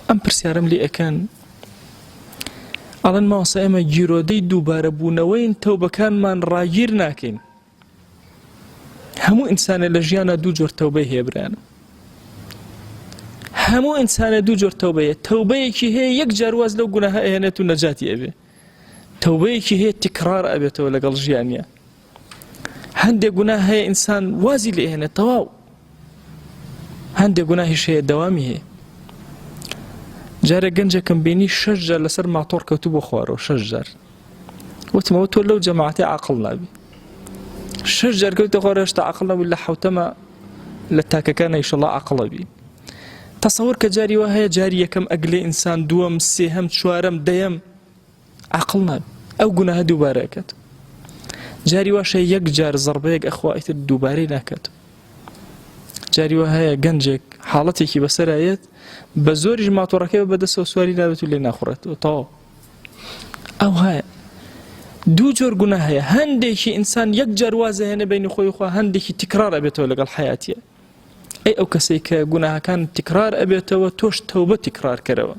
ئەم پرسیارم لێ ئەکەن ئەڵێن ماوەسا ئێمە گیرۆدەی دووبارە بوونەوەین تەوبەکانمان ڕاگیر ناکەین. هەموو ئینسانە لە ژیانە دوو جۆر تەوبەی هەیە برانە، هەموو ئینسانە دوو جۆر تەوبەیە. تەوبەیەکی هەیە یەک جار واز لەو گوناهە ئەهێنێت و نەجاتی ئەبێ، تەوبەیەکی هەیە تکرار ئەبێتەوە لەگەڵ ژیانیە. هەندێک گوناه هەیە ئینسان وازی لێ ئەهێنێت تەواو، هەندێک گوناهیش هەیە دەوامی هەیە. جارێک گەنجێکم بینی 6 جار لەسەر ماتۆڕ کەوتو بۆ خوارەوە، 6 جار. وتمەوە تۆ لەو جەماعەتێ عاقڵ نابی، 6 جار کەوتە خوارەوە هێشتا عاقڵ نەبووی، لە حەوتەمە لە تاکەکانە ئینشەڵڵا عاقڵە بی. تەسەوور کە جاری وا هەیە جاری یەکەم ئەگلێ ئینسان، دووەم، سێهەم، چوارەم، دەیەم عاقڵ نابی، ئەو گوناهە دووبارە ئەکات. جاری واشە یەک جار زەربەیەک ئەخوا ئیتر دووبارەی ناکات. جاری وا هەیە گەنجێک حاڵەتێکی بەسەرایەت بە زۆریش ماتۆڕەکەی بەدەستەوە سواری نابێت و لێ ناخوڕێتەوە تەواو. ئەو هەیە دوو جۆر گوناه هەیە، هەندێکی ئینسان یەک جار وازە هێنە بینی خۆی خوا، هەندێکی تکرار ئەبێتەوە لەگەڵ حیاتیە. ئەی ئەو کەسەی کە گوناهەکان تکرار ئەبێتەوە تۆش تەوبە تکرار کەرەوە.